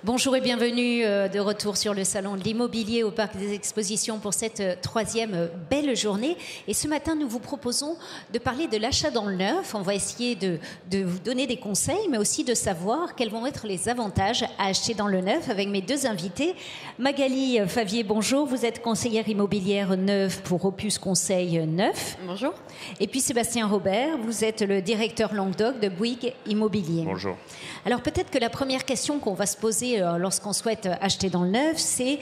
Bonjour et bienvenue de retour sur le salon de l'immobilier au Parc des Expositions pour cette troisième belle journée. Et ce matin, nous vous proposons de parler de l'achat dans le neuf. On va essayer de vous donner des conseils, mais aussi de savoir quels vont être les avantages à acheter dans le neuf avec mes deux invités. Magali Favier, bonjour. Vous êtes conseillère immobilière neuve pour Opus Conseil Neuf. Bonjour. Et puis Sébastien Robert, vous êtes le directeur Languedoc de Bouygues Immobilier. Bonjour. Alors peut-être que la première question qu'on va se poser lorsqu'on souhaite acheter dans le neuf, c'est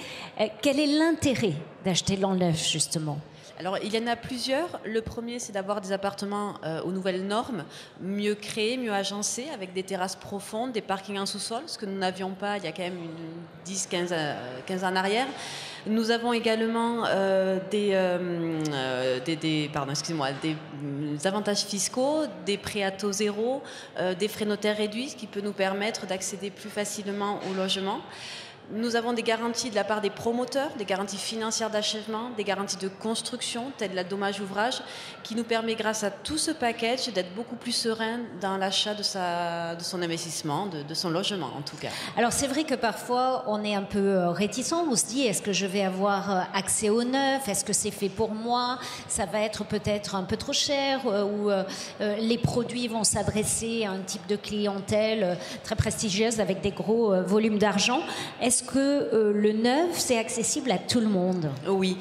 quel est l'intérêt d'acheter dans le neuf, justement ? Alors, il y en a plusieurs. Le premier, c'est d'avoir des appartements aux nouvelles normes, mieux créés, mieux agencés, avec des terrasses profondes, des parkings en sous-sol, ce que nous n'avions pas il y a quand même 10-15 ans en arrière. Nous avons également des avantages fiscaux, des prêts à taux zéro, des frais notaires réduits, ce qui peut nous permettre d'accéder plus facilement au logement. Nous avons des garanties de la part des promoteurs, des garanties financières d'achèvement, des garanties de construction, telles la dommage ouvrage, qui nous permet, grâce à tout ce package, d'être beaucoup plus serein dans l'achat de son investissement, de son logement en tout cas. Alors c'est vrai que parfois on est un peu réticent, on se dit est-ce que je vais avoir accès au neuf, est-ce que c'est fait pour moi, ça va être peut-être un peu trop cher, ou les produits vont s'adresser à un type de clientèle très prestigieuse avec des gros volumes d'argent. Est-ce que le neuf, c'est accessible à tout le monde ? Oui,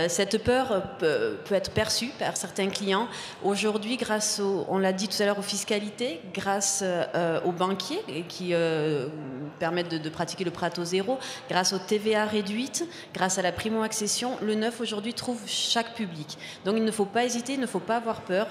cette peur peut être perçue par certains clients. Aujourd'hui, grâce on l'a dit tout à l'heure, aux fiscalités, grâce aux banquiers qui permettent de pratiquer le prêt à taux zéro, grâce aux TVA réduites, grâce à la primo-accession, le neuf aujourd'hui trouve chaque public. Donc il ne faut pas hésiter, il ne faut pas avoir peur.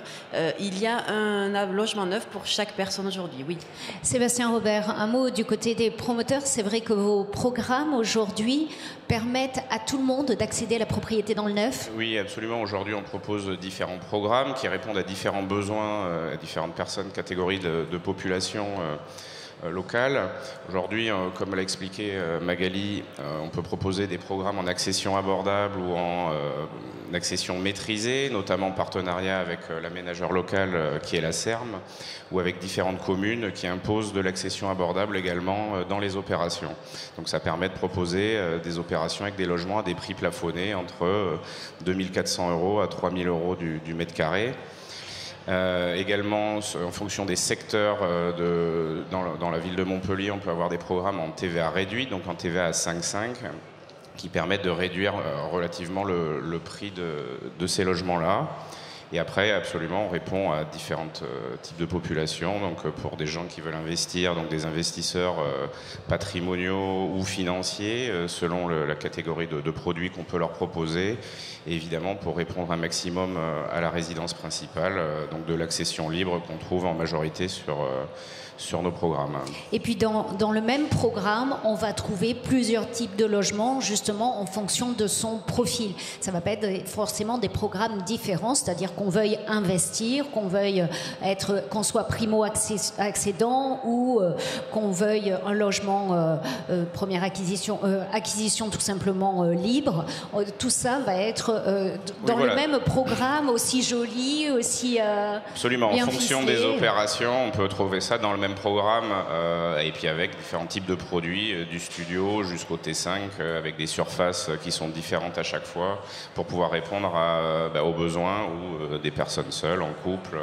Il y a un logement neuf pour chaque personne aujourd'hui, oui. Sébastien Robert, un mot du côté des promoteurs. C'est vrai que vos programmes aujourd'hui permettent à tout le monde d'accéder à la propriété dans le neuf ? Oui, absolument. Aujourd'hui, on propose différents programmes qui répondent à différents besoins, à différentes personnes, catégories de population locale. Aujourd'hui, comme l'a expliqué Magali, on peut proposer des programmes en accession abordable ou en accession maîtrisée, notamment en partenariat avec l'aménageur local qui est la SERM, ou avec différentes communes qui imposent de l'accession abordable également dans les opérations. Donc ça permet de proposer des opérations avec des logements à des prix plafonnés entre 2 400 € à 3 000 € du mètre carré. Également, en fonction des secteurs dans la ville de Montpellier, on peut avoir des programmes en TVA réduit, donc en TVA à 5,5, qui permettent de réduire relativement le prix de ces logements-là. Et après, absolument, on répond à différents types de populations. Donc, pour des gens qui veulent investir, donc des investisseurs patrimoniaux ou financiers, selon la catégorie de produits qu'on peut leur proposer. Et évidemment, pour répondre un maximum à la résidence principale, donc de l'accession libre qu'on trouve en majorité sur nos programmes. Et puis dans le même programme, on va trouver plusieurs types de logements, justement en fonction de son profil. Ça ne va pas être forcément des programmes différents, c'est-à-dire qu'on veuille investir, qu'on soit primo-accédant ou qu'on veuille un logement première acquisition tout simplement libre. Tout ça va être dans le même programme, aussi joli, aussi absolument, bien en fonction ficelé. des opérations, on peut trouver ça dans le même programme, et puis avec différents types de produits, du studio jusqu'au T5, avec des surfaces qui sont différentes à chaque fois, pour pouvoir répondre aux besoins ou des personnes seules, en couple,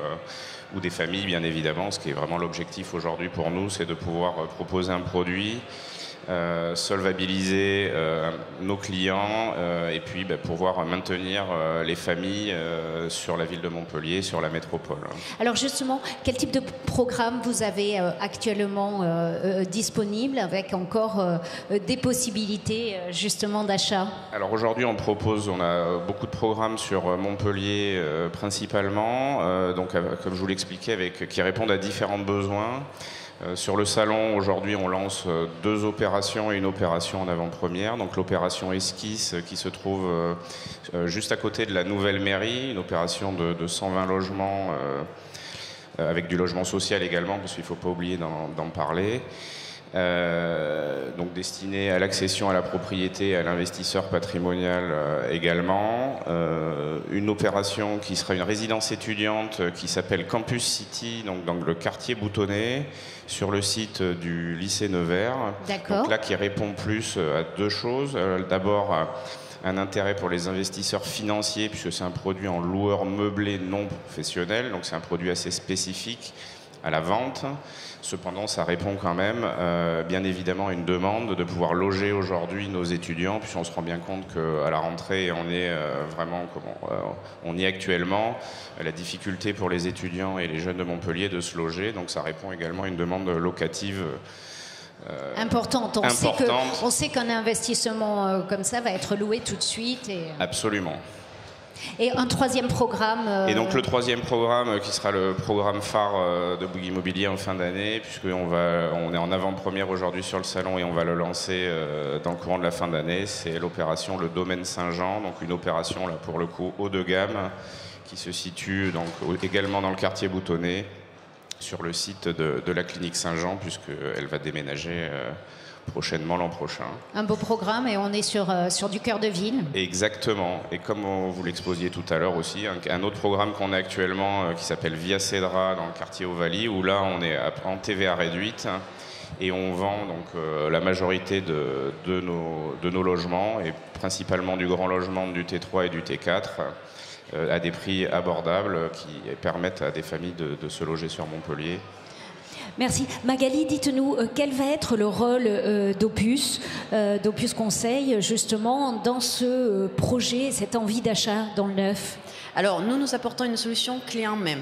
ou des familles, bien évidemment. Ce qui est vraiment l'objectif aujourd'hui pour nous, c'est de pouvoir proposer un produit, solvabiliser nos clients, et puis pouvoir maintenir les familles sur la ville de Montpellier, sur la métropole. Alors justement, quel type de programme vous avez actuellement disponible, avec encore des possibilités justement d'achat ? Alors aujourd'hui, on a beaucoup de programmes sur Montpellier principalement, donc comme je vous l'expliquais, qui répondent à différents besoins. Sur le salon, aujourd'hui, on lance 2 opérations et une opération en avant-première. Donc l'opération Esquisse qui se trouve juste à côté de la nouvelle mairie, une opération de 120 logements avec du logement social également, parce qu'il ne faut pas oublier d'en parler. donc destiné à l'accession à la propriété et à l'investisseur patrimonial également. Une opération qui sera une résidence étudiante qui s'appelle Campus City, donc dans le quartier Boutonné, sur le site du lycée Nevers. Donc là, qui répond plus à deux choses. D'abord, un intérêt pour les investisseurs financiers, puisque c'est un produit en loueur meublé non professionnel, donc c'est un produit assez spécifique à la vente. Cependant, ça répond quand même, bien évidemment, à une demande de pouvoir loger aujourd'hui nos étudiants, puisqu'on se rend bien compte qu'à la rentrée, on est vraiment, on y est actuellement, la difficulté pour les étudiants et les jeunes de Montpellier de se loger. Donc ça répond également à une demande locative importante. On sait qu'un investissement comme ça va être loué tout de suite. Absolument. Et un troisième programme. Et donc le troisième programme qui sera le programme phare de Bouygues Immobilier en fin d'année, puisqu'on est en avant-première aujourd'hui sur le salon et on va le lancer dans le courant de la fin d'année, c'est l'opération Le Domaine Saint-Jean, donc une opération là pour le coup haut de gamme qui se situe donc également dans le quartier Boutonné, sur le site de la clinique Saint-Jean, puisqu'elle va déménager prochainement l'an prochain. Un beau programme, et on est sur du cœur de ville. Exactement. Et comme vous l'exposiez tout à l'heure aussi, un autre programme qu'on a actuellement qui s'appelle Via Cédra dans le quartier Ovalie, où là on est en TVA réduite et on vend donc la majorité de nos logements, et principalement du grand logement, du T3 et du T4, à des prix abordables qui permettent à des familles de se loger sur Montpellier. Merci. Magali, dites-nous, quel va être le rôle d'Opus Conseil, justement, dans ce projet, cette envie d'achat dans le neuf? Alors, nous apportons une solution clé en main.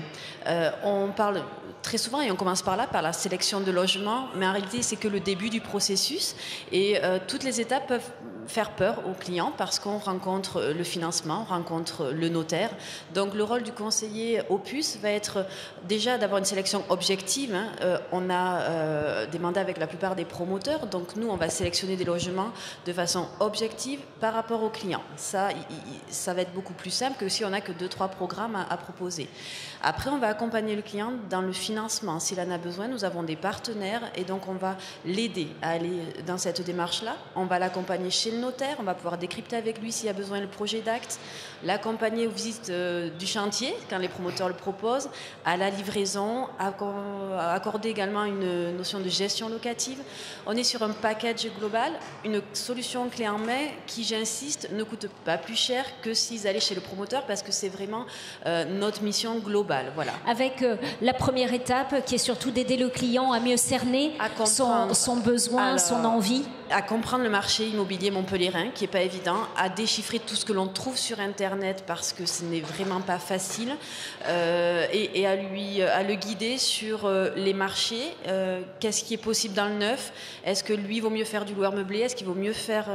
On parle très souvent, et on commence par là, par la sélection de logements, mais en réalité, c'est que le début du processus, et toutes les étapes peuvent faire peur aux clients parce qu'on rencontre le financement, on rencontre le notaire. Donc le rôle du conseiller Opus va être déjà d'avoir une sélection objective. On a des mandats avec la plupart des promoteurs, donc nous on va sélectionner des logements de façon objective par rapport aux clients. Ça va être beaucoup plus simple que si on n'a que 2-3 programmes à proposer. Après, on va accompagner le client dans le financement. S'il en a besoin, nous avons des partenaires et donc on va l'aider à aller dans cette démarche-là. On va l'accompagner chez le notaire, on va pouvoir décrypter avec lui s'il y a besoin le projet d'acte, l'accompagner aux visites du chantier quand les promoteurs le proposent, à la livraison, accorder également une notion de gestion locative. On est sur un package global, une solution clé en main qui, j'insiste, ne coûte pas plus cher que s'ils allaient chez le promoteur parce que c'est vraiment notre mission globale. Voilà. Avec la première étape qui est surtout d'aider le client à mieux cerner son besoin, son envie. À comprendre le marché immobilier montpelliérain, qui n'est pas évident, à déchiffrer tout ce que l'on trouve sur Internet parce que ce n'est vraiment pas facile, et à le guider sur les marchés, qu'est-ce qui est possible dans le neuf, est-ce que lui vaut mieux faire du loueur meublé, est-ce qu'il vaut mieux faire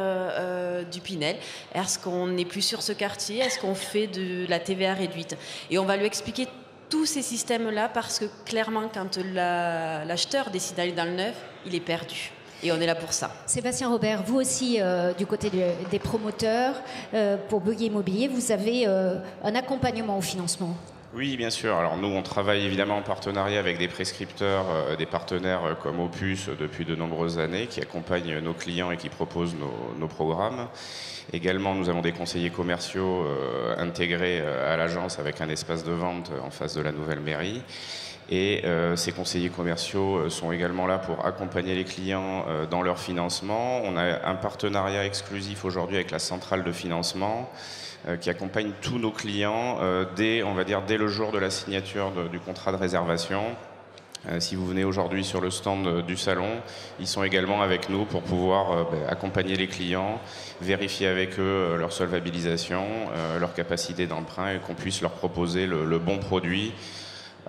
du Pinel, est-ce qu'on n'est plus sur ce quartier, est-ce qu'on fait de la TVA réduite, et on va lui expliquer tous ces systèmes-là parce que clairement quand l'acheteur décide d'aller dans le neuf, il est perdu. Et on est là pour ça. Sébastien Robert, vous aussi, du côté des promoteurs, pour Bouygues Immobilier, vous avez un accompagnement au financement. Oui, bien sûr. Alors nous, on travaille évidemment en partenariat avec des prescripteurs, des partenaires comme Opus depuis de nombreuses années, qui accompagnent nos clients et qui proposent nos programmes. Également, nous avons des conseillers commerciaux intégrés à l'agence avec un espace de vente en face de la nouvelle mairie. Et ces conseillers commerciaux sont également là pour accompagner les clients dans leur financement. On a un partenariat exclusif aujourd'hui avec la centrale de financement qui accompagne tous nos clients dès le jour de la signature du contrat de réservation. Si vous venez aujourd'hui sur le stand du salon, ils sont également avec nous pour pouvoir accompagner les clients, vérifier avec eux leur solvabilisation, leur capacité d'emprunt et qu'on puisse leur proposer le bon produit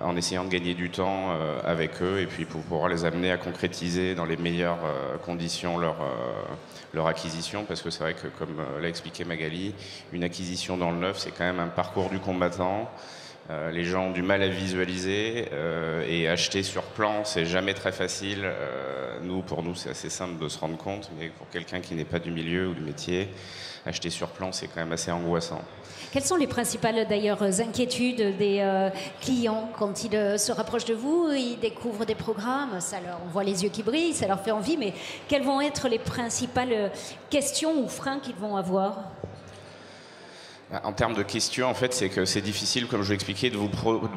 en essayant de gagner du temps avec eux et puis pour pouvoir les amener à concrétiser dans les meilleures conditions leur acquisition, parce que c'est vrai que, comme l'a expliqué Magali, une acquisition dans le neuf, c'est quand même un parcours du combattant. Les gens ont du mal à visualiser et acheter sur plan, c'est jamais très facile. Pour nous, c'est assez simple de se rendre compte, mais pour quelqu'un qui n'est pas du milieu ou du métier, acheter sur plan, c'est quand même assez angoissant. Quelles sont les principales d'ailleurs inquiétudes des clients quand ils se rapprochent de vous, ils découvrent des programmes, on voit les yeux qui brillent, ça leur fait envie, mais quelles vont être les principales questions ou freins qu'ils vont avoir ? En termes de questions, en fait, c'est que c'est difficile, comme je vous l'expliquais, de vous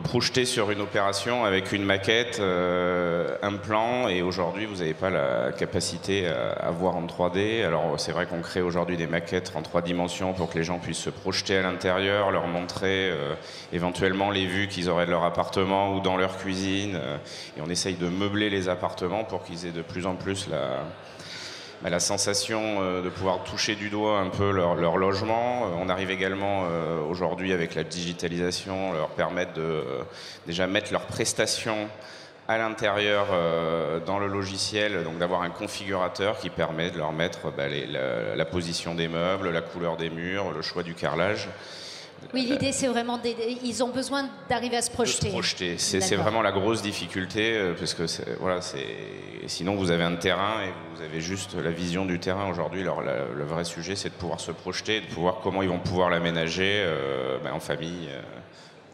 projeter sur une opération avec une maquette, un plan, et aujourd'hui, vous n'avez pas la capacité à voir en 3D. Alors, c'est vrai qu'on crée aujourd'hui des maquettes en 3 dimensions pour que les gens puissent se projeter à l'intérieur, leur montrer éventuellement les vues qu'ils auraient de leur appartement ou dans leur cuisine. Et on essaye de meubler les appartements pour qu'ils aient de plus en plus la sensation de pouvoir toucher du doigt un peu leur logement. On arrive également aujourd'hui avec la digitalisation, leur permettre de déjà mettre leurs prestations à l'intérieur dans le logiciel, donc d'avoir un configurateur qui permet de leur mettre la position des meubles, la couleur des murs, le choix du carrelage. Oui, l'idée, c'est vraiment ils ont besoin d'arriver à se projeter. C'est vraiment la grosse difficulté, parce que sinon vous avez un terrain et vous avez juste la vision du terrain. Aujourd'hui, le vrai sujet, c'est de pouvoir se projeter, de pouvoir comment ils vont pouvoir l'aménager en famille.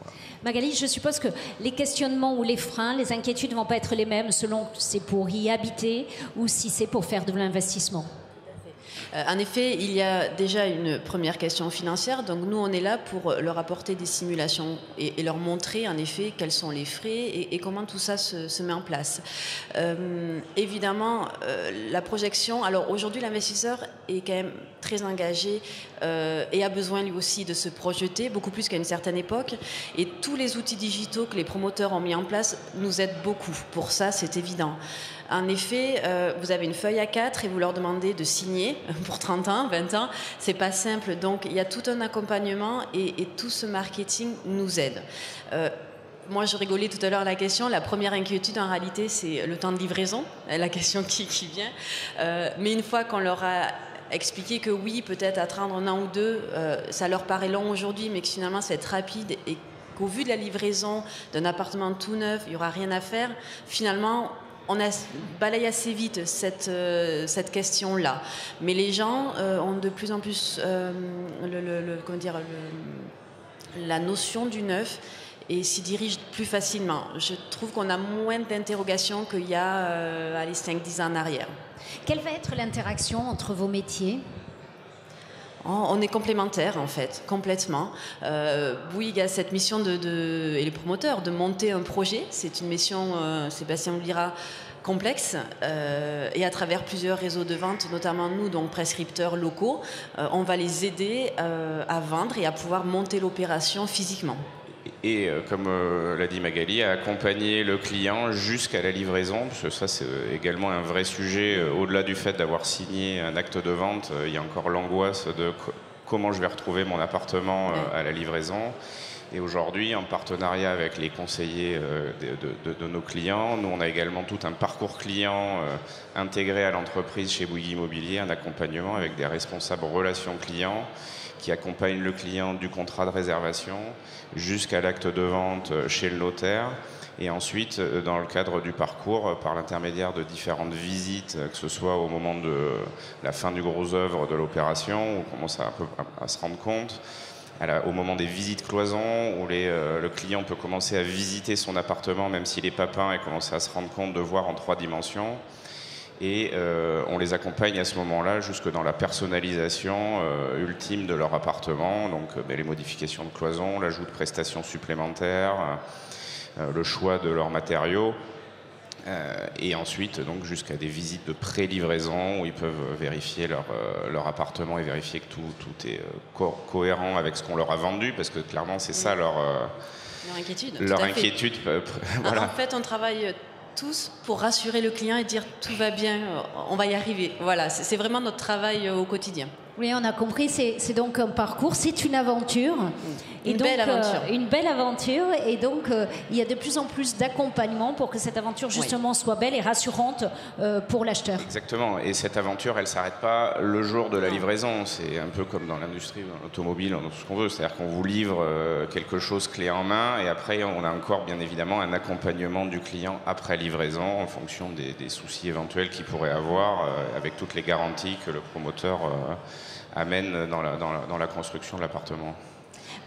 Voilà. Magali, je suppose que les questionnements ou les freins, les inquiétudes ne vont pas être les mêmes selon si c'est pour y habiter ou si c'est pour faire de l'investissement. En effet, il y a déjà une première question financière. Donc nous, on est là pour leur apporter des simulations et leur montrer en effet quels sont les frais et comment tout ça se met en place. Évidemment, la projection... Alors aujourd'hui, l'investisseur est quand même très engagé et a besoin lui aussi de se projeter, beaucoup plus qu'à une certaine époque. Et tous les outils digitaux que les promoteurs ont mis en place nous aident beaucoup. Pour ça, c'est évident. En effet, vous avez une feuille A4 et vous leur demandez de signer pour 30 ans, 20 ans. C'est pas simple. Donc, il y a tout un accompagnement et tout ce marketing nous aide. Moi, je rigolais tout à l'heure à la question. La première inquiétude, en réalité, c'est le temps de livraison, la question qui vient. Mais une fois qu'on leur a expliqué que oui, peut-être attendre un an ou deux, ça leur paraît long aujourd'hui, mais que finalement, ça va être rapide et qu'au vu de la livraison d'un appartement tout neuf, il n'y aura rien à faire, finalement... On balaye assez vite cette question-là. Mais les gens ont de plus en plus la notion du neuf et s'y dirigent plus facilement. Je trouve qu'on a moins d'interrogations qu'il y a 5-10 ans en arrière. Quelle va être l'interaction entre vos métiers ? On est complémentaires, en fait, complètement. Oui, il y a cette mission et les promoteurs de monter un projet. C'est une mission, Sébastien vous le dira, complexe et à travers plusieurs réseaux de vente, notamment nous, donc prescripteurs locaux, on va les aider à vendre et à pouvoir monter l'opération physiquement. Et comme l'a dit Magali, à accompagner le client jusqu'à la livraison, parce que ça c'est également un vrai sujet. Au-delà du fait d'avoir signé un acte de vente, il y a encore l'angoisse de comment je vais retrouver mon appartement à la livraison. Et aujourd'hui, en partenariat avec les conseillers de nos clients, nous on a également tout un parcours client intégré à l'entreprise chez Bouygues Immobilier, un accompagnement avec des responsables relations clients qui accompagnent le client du contrat de réservation jusqu'à l'acte de vente chez le notaire. Et ensuite, dans le cadre du parcours, par l'intermédiaire de différentes visites, que ce soit au moment de la fin du gros œuvre de l'opération, où on commence à se rendre compte, au moment des visites cloison, où le client peut commencer à visiter son appartement, même s'il n'est pas peint, et commencer à se rendre compte de voir en 3 dimensions. Et on les accompagne à ce moment-là jusque dans la personnalisation ultime de leur appartement, donc les modifications de cloison, l'ajout de prestations supplémentaires, le choix de leurs matériaux, et ensuite donc jusqu'à des visites de pré-livraison où ils peuvent vérifier leur appartement et vérifier que tout est cohérent avec ce qu'on leur a vendu, parce que clairement c'est ça leur inquiétude. Voilà. En fait, on travaille tous pour rassurer le client et dire tout va bien, on va y arriver. Voilà, c'est vraiment notre travail au quotidien. Oui, on a compris, c'est donc un parcours, c'est une aventure. Une belle aventure. Une belle aventure. Et donc, il y a de plus en plus d'accompagnement pour que cette aventure, justement, soit belle et rassurante pour l'acheteur. Exactement. Et cette aventure, elle ne s'arrête pas le jour de la livraison. C'est un peu comme dans l'industrie, dans l'automobile, dans tout ce qu'on veut. C'est-à-dire qu'on vous livre quelque chose clé en main et après, on a encore, bien évidemment, un accompagnement du client après livraison en fonction des soucis éventuels qu'il pourrait avoir avec toutes les garanties que le promoteur amène dans la construction de l'appartement.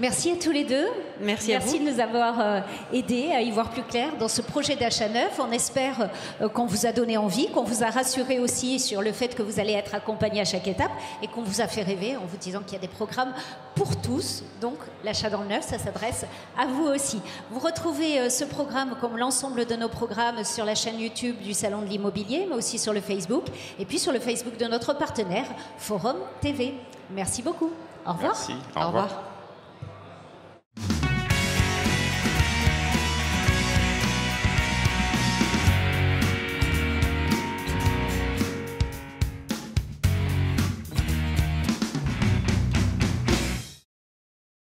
Merci à tous les deux. Merci à vous. Merci de nous avoir aidés à y voir plus clair dans ce projet d'achat neuf. On espère qu'on vous a donné envie, qu'on vous a rassuré aussi sur le fait que vous allez être accompagné à chaque étape et qu'on vous a fait rêver en vous disant qu'il y a des programmes pour tous. Donc l'achat dans le neuf, ça s'adresse à vous aussi. Vous retrouvez ce programme comme l'ensemble de nos programmes sur la chaîne YouTube du Salon de l'Immobilier, mais aussi sur le Facebook et puis sur le Facebook de notre partenaire Forum TV. Merci beaucoup. Au revoir. Merci. Au revoir.